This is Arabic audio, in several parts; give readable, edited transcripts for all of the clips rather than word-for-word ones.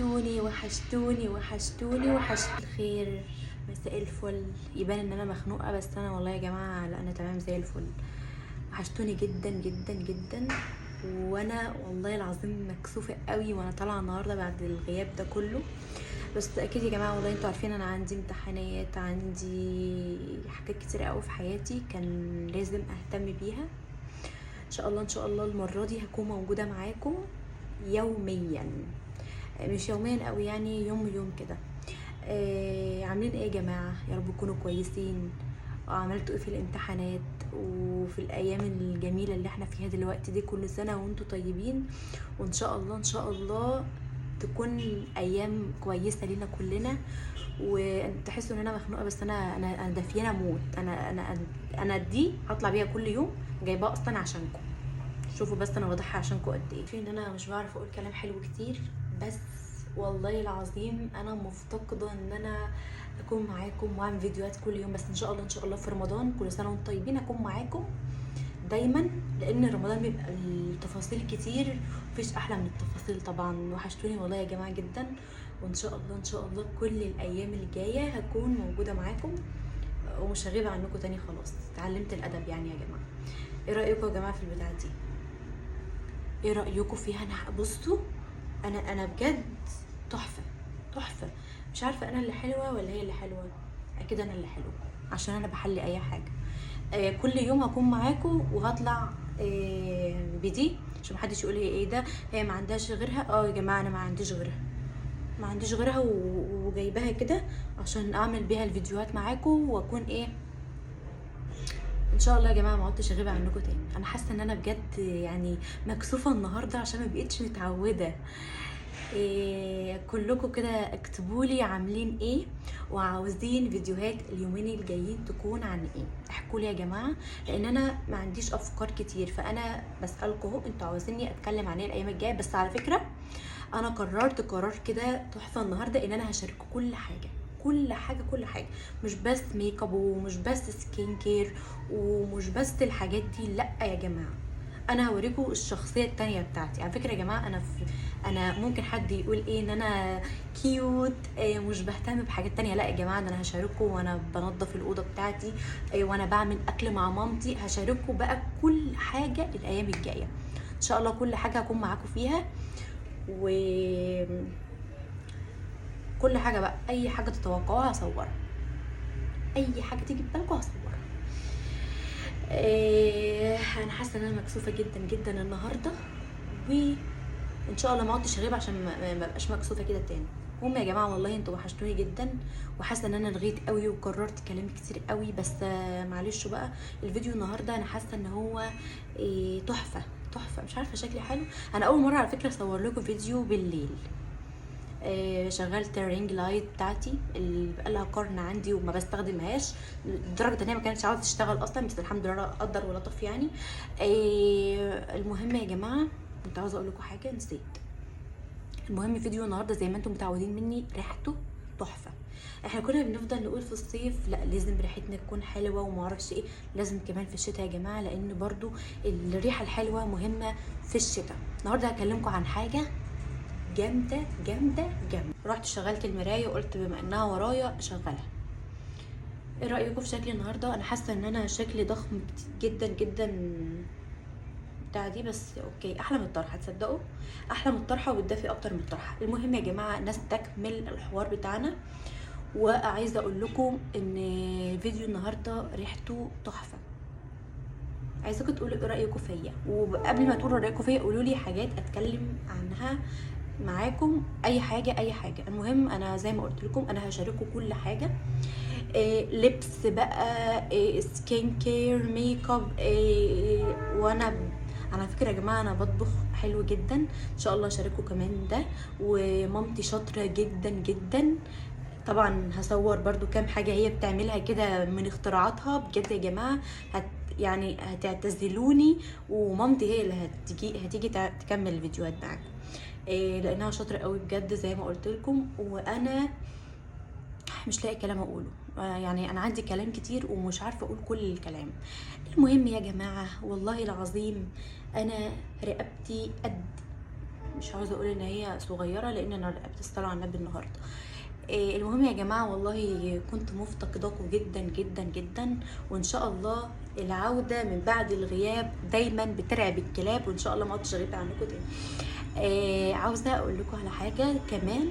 وحشتوني وحشتوني وحشتوني الخير، مساء الفل. يبان ان انا مخنوقه بس انا والله يا جماعه لا، انا تمام زي الفل. وحشتوني جدا جدا جدا، وانا والله العظيم مكسوفه قوي وانا طالعه النهارده بعد الغياب ده كله. بس اكيد يا جماعه والله انتوا عارفين انا عندي امتحانات، عندي حاجات كتير قوي في حياتي كان لازم اهتم بيها. ان شاء الله ان شاء الله المره دي هكون موجوده معاكم يوميا، مش يوميا قوي يعني يوم كده. عاملين ايه يا جماعه؟ يا رب تكونوا كويسين. عملتوا ايه في الامتحانات وفي الايام الجميله اللي احنا فيها دلوقتي دي؟ كل سنه وانتوا طيبين، وان شاء الله ان شاء الله تكون ايام كويسه لينا كلنا. وتحسوا ان انا مخنوقه بس انا دافيانه موت. انا دي هطلع بيها كل يوم، جايباها اصلا عشانكم. شوفوا بس انا واضحه عشانكم قد ايه. في ان انا مش بعرف اقول كلام حلو كتير، بس والله العظيم انا مفتقده ان انا اكون معاكم واعمل فيديوهات كل يوم. بس ان شاء الله ان شاء الله في رمضان كل سنه وانتم طيبين اكون معاكم دايما، لان رمضان بيبقى التفاصيل كتير، مفيش احلى من التفاصيل طبعا. وحشتوني والله يا جماعه جدا، وان شاء الله ان شاء الله كل الايام الجايه هكون موجوده معاكم ومش هغيب عنكم تاني. خلاص اتعلمت الادب يعني يا جماعه. ايه رايكم يا جماعه في البتاعه دي؟ ايه رايكم فيها؟ انا بصوا انا بجد تحفه تحفه. مش عارفه انا اللي حلوه ولا هي اللي حلوه. اكيد انا اللي حلوه عشان انا بحلي اي حاجه. كل يوم هكون معاكم وهطلع بدي عشان محدش يقول هي ايه ده، هي ما عندهاش غيرها. يا جماعه انا ما عنديش غيرها، ما عنديش غيرها وجايباها كده عشان اعمل بيها الفيديوهات معاكم واكون ايه ان شاء الله يا جماعه ما عدتش اغيب عنكم تاني. انا حاسه ان انا بجد يعني مكسوفه النهارده عشان ما بقتش متعوده. كلكم كده اكتبوا لي عاملين ايه وعاوزين فيديوهات اليومين الجايين تكون عن ايه. احكوا لي يا جماعه، لان انا ما عنديش افكار كتير، فانا بسالكم اهو انتوا عاوزيني اتكلم عن ايه الايام الجايه. بس على فكره انا قررت قرار كده تحفه النهارده ان انا هشارككم كل حاجه كل حاجه كل حاجه، مش بس ميك اب ومش بس سكين كير ومش بس الحاجات دي. لا يا جماعه، انا هوريكم الشخصيه التانية بتاعتي. على فكره يا جماعه انا ممكن حد يقول ايه ان انا كيوت، مش بهتم بحاجات تانية. لا يا جماعه، ده انا هشارككم وانا بنظف الاوضه بتاعتي، وانا بعمل اكل مع مامتي. هشارككم بقى كل حاجه الايام الجايه ان شاء الله. كل حاجه هكون معاكم فيها، و كل حاجه بقى اي حاجه تتوقعوها هصورها، اي حاجه تيجي في بالكم هصورها. انا حاسه ان انا مكسوفه جدا جدا النهارده، وان شاء الله ما عدتش اغيب عشان ما ابقاش مكسوفه كده تاني. المهم يا جماعه والله انتوا وحشتوني جدا، وحاسه ان انا لغيت قوي وكررت كلام كتير قوي. بس معلش بقى، الفيديو النهارده انا حاسه ان هو تحفه تحفه. مش عارفه شكلي حلو. انا اول مره على فكره اصور لكم فيديو بالليل. شغلت الرينج لايت بتاعتي اللي بقالها قرن عندي وما بستخدمهاش، لدرجه ان هي ما كانتش عاوزه تشتغل اصلا، بس الحمد لله قدر ولطف يعني. المهم يا جماعه، كنت عاوزه اقول لكم حاجه نسيت. المهم فيديو النهارده زي ما انتم متعودين مني ريحته تحفه. احنا كنا بنفضل نقول في الصيف لا لازم ريحتنا تكون حلوه وما اعرفش ايه، لازم كمان في الشتاء يا جماعه، لان برضو الريحه الحلوه مهمه في الشتاء. النهارده هكلمكم عن حاجه جامده جامده جامده. رحت شغلت المرايه وقلت بما انها ورايا اشغلها. ايه رايكم في شكلي النهارده؟ انا حاسه ان انا شكلي ضخم جدا جدا بتاع دي، بس اوكي احلى من الطرحه، تصدقوا احلى من الطرحه وبتدفي اكتر من الطرحه. المهم يا جماعه نستكمل الحوار بتاعنا، وعايزه اقول لكم ان فيديو النهارده ريحته تحفه. عايزاكم تقولوا ايه رايكم فيا، وقبل ما تقولوا رايكم فيا قولوا لي حاجات اتكلم عنها معاكم. اي حاجه اي حاجه. المهم انا زي ما قلت لكم انا هشارككم كل حاجه، لبس بقى، سكين كير، ميك اب، وانا على فكره يا جماعه انا بطبخ حلو جدا ان شاء الله اشارككم كمان ده. ومامتي شاطره جدا جدا طبعا. هصور برضو كام حاجه هي بتعملها كده من اختراعاتها بجد يا جماعه. يعني هتعتزلوني، ومامتي هي اللي هتيجي تكمل الفيديوهات معاكم، لانها شاطره قوي بجد زي ما قلت لكم. وانا مش لاقي كلام اقوله، يعني انا عندي كلام كتير ومش عارفه اقول كل الكلام. المهم يا جماعه والله العظيم انا رقبتي قد مش عاوزه اقول ان هي صغيره لان انا رقبت الصلاه على النبي النهارده. المهم يا جماعه والله كنت مفتقداكم جدا جدا جدا، وان شاء الله العوده من بعد الغياب دايما بترعب الكلاب، وان شاء الله ما اقعدش اغيب عنكم تاني. عاوزه اقول لكم على حاجه كمان.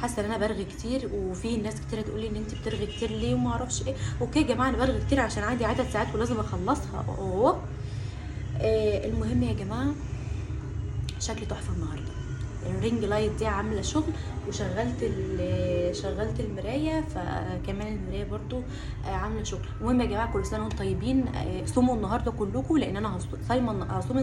حاسه ان انا برغي كتير، وفي ناس كتير تقول لي ان انت بترغي كتير ليه وما اعرفش ايه. اوكي يا جماعه انا برغي كتير عشان عندي عدد ساعات ولازم اخلصها. المهم يا جماعه شكلي تحفه النهارده. الرينج لايت دي عامله شغل، شغلت المرايه، فكمان المرايه برضو عامله شغل. المهم يا جماعه كل سنه وانتم طيبين. صوموا النهارده كلكم لان انا هصوم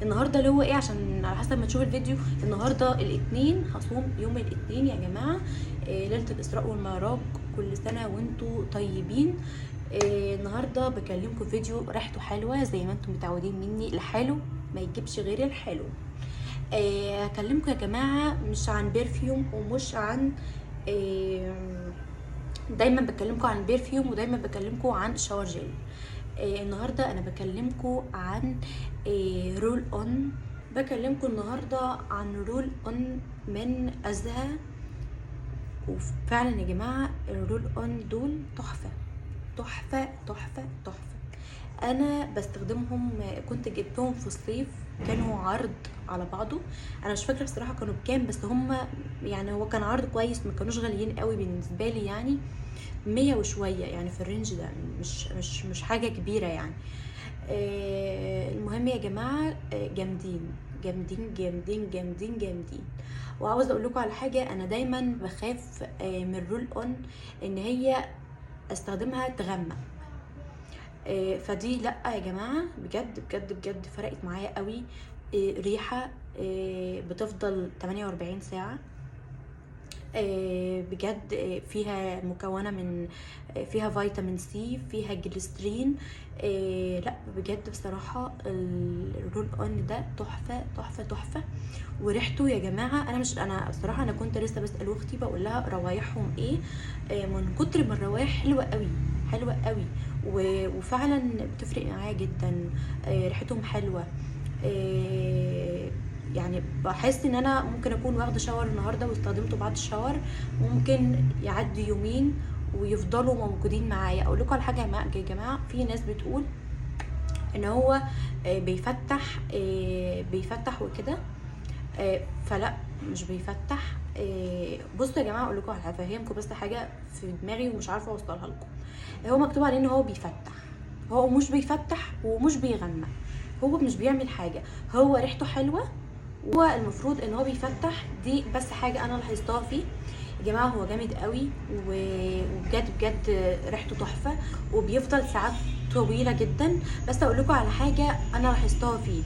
النهارده اللي هو ايه، عشان على حسب ما تشوف الفيديو النهارده الاثنين هصوم يوم الاثنين يا جماعه. ليله الاسراء والمعراج. كل سنه وانتم طيبين. النهارده بكلمكم فيديو ريحته حلوه زي ما انتم متعودين مني، الحلو ما يجيبش غير الحلو. هكلمكم يا جماعه مش عن برفيوم ومش عن دايما بكلمكم عن برفيوم ودايما بكلمكم عن شاور جيل. النهارده انا بكلمكم عن رول اون. بكلمكم النهارده عن رول اون من ازهى. وفعلا يا جماعه الرول اون دول تحفه تحفه تحفه تحفه. انا بستخدمهم، كنت جبتهم في الصيف كانوا عرض على بعضه. انا مش فاكره بصراحه كانوا بكام، بس هم يعني هو كان عرض كويس، ما كانوش غاليين قوي بالنسبه لي يعني 100 وشويه، يعني في الرينج ده مش حاجه كبيره يعني. المهم يا جماعه جامدين جامدين جامدين جامدين جامدين. وعاوزه اقول لكم على حاجه، انا دايما بخاف من رول اون ان هي استخدمها تغمق. فدي لا يا جماعه بجد بجد بجد فرقت معايا قوي. ريحه بتفضل 48 ساعه. بجد فيها مكونه من فيها فيتامين سي، فيها جليسترين. لا بجد بصراحه الرول اون ده تحفه تحفه تحفه. وريحته يا جماعه انا بصراحه انا كنت لسه بسال اختي بقول لها روايحهم ايه. من كتر ما الروايح حلوه قوي حلوه قوي، وفعلا بتفرق معايا جدا. ريحتهم حلوه. يعني بحس ان انا ممكن اكون واخده شاور النهارده واستخدمته بعد الشاور، ممكن يعدي يومين ويفضلوا موجودين معايا. اقول لكم على حاجه يا جماعه، في ناس بتقول ان هو بيفتح وكده. فلا مش بيفتح. بصوا يا جماعه اقول لكم هفهمكم بس حاجه في دماغي ومش عارفه اوصلها لكم. هو مكتوب عليه ان هو بيفتح، هو مش بيفتح ومش بيغمق، هو مش بيعمل حاجه، هو ريحته حلوه. هو المفروض ان هو بيفتح، دي بس حاجه انا لاحظتها فيه يا جماعه. هو جامد قوي وبجد بجد ريحته تحفه وبيفضل ساعات طويله جدا. بس اقول لكم على حاجه انا لاحظتها فيه،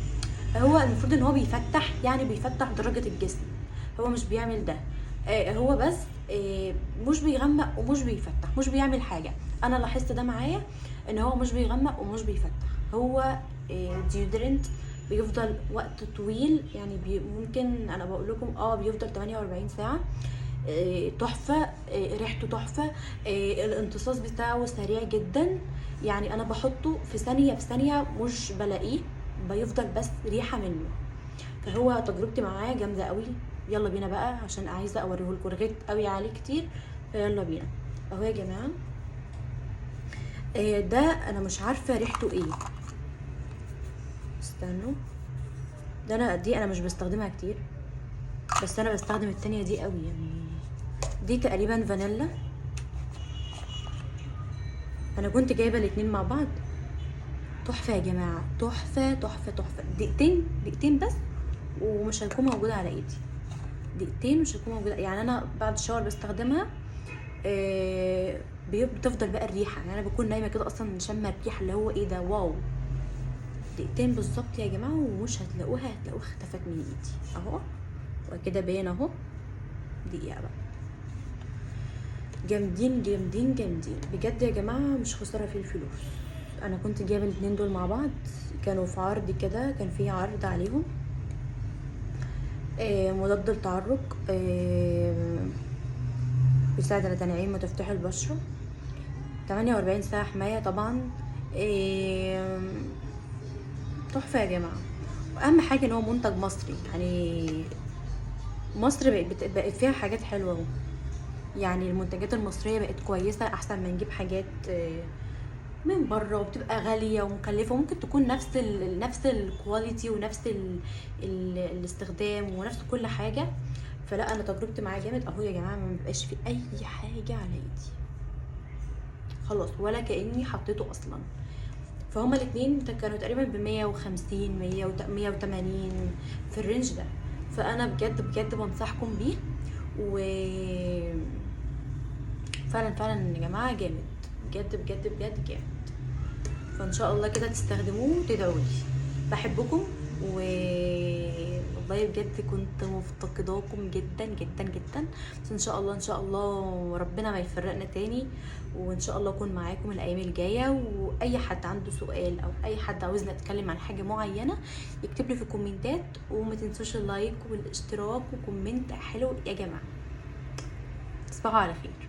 هو المفروض ان هو بيفتح، يعني بيفتح درجه الجسم، هو مش بيعمل ده. هو بس مش بيغمق ومش بيفتح، مش بيعمل حاجه. انا لاحظت ده معايا ان هو مش بيغمق ومش بيفتح. هو ديودرنت بيفضل وقت طويل، يعني ممكن انا بقول لكم بيفضل 48 ساعه. تحفه. ريحته تحفه. الامتصاص بتاعه سريع جدا، يعني انا بحطه في ثانيه في ثانيه مش بلاقيه، بيفضل بس ريحه منه. فهو تجربتي معاه جامده قوي. يلا بينا بقى عشان عايزه اوريه لكم، رغيت قوي عليه كتير. فيلا بينا اهو يا جماعه. ده انا مش عارفه ريحته ايه، استنوا. ده دي انا مش بستخدمها كتير، بس انا بستخدم التانية دي قوي يعني. دي تقريبا فانيلا. انا كنت جايبه الاتنين مع بعض. تحفه يا جماعه تحفه تحفه تحفه. دقيقتين بس ومش هتكون موجوده على ايدي. دقيقتين مش هتكون موجوده، يعني انا بعد الشاور بستخدمها. بتفضل بقى الريحه، يعني انا بكون نايمه كده اصلا شامه الريحه اللي هو ايه ده، واو. دقيقتين بالظبط يا جماعه ومش هتلاقوها اختفت من ايدي اهو. وكده باين اهو. دقيقه بقى. جامدين جامدين جامدين بجد يا جماعه، مش خساره في الفلوس. انا كنت جايبه الاتنين دول مع بعض، كانوا في عرض كده، كان في عرض عليهم. مضاد للتعرق. بيساعد على تنعيم وتفتيح البشره. 48 ساعه حمايه طبعا. تحفه يا جماعه. اهم حاجه ان هو منتج مصري، يعني مصر بقت فيها حاجات حلوه اهو. يعني المنتجات المصريه بقت كويسه احسن ما نجيب حاجات من بره وبتبقى غاليه ومكلفه، وممكن تكون نفس الكواليتي ونفس الاستخدام ونفس كل حاجه. فلا انا تجربتي معاه جامد اهو يا جماعه، ما بيبقاش في اي حاجه على ايدي خلاص، ولا كاني حطيته اصلا. فهما الاتنين كانوا تقريبا ب150 180 في الرينج ده. فانا بجد بجد بنصحكم بيه، و فعلا فعلا يا جماعه جامد، بجد بجد بجد جامد. فان شاء الله كده تستخدموه وتدعولي. بحبكم، و والله بجد كنت مفتقداكم جدا جدا جدا. بس ان شاء الله ان شاء الله ربنا ما يفرقنا تاني، وان شاء الله اكون معاكم الايام الجايه. واي حد عنده سؤال او اي حد عاوزنا نتكلم عن حاجه معينه يكتب لي في الكومنتات، وما تنسوش اللايك والاشتراك وكومنت حلو يا جماعه. تصبحوا على خير.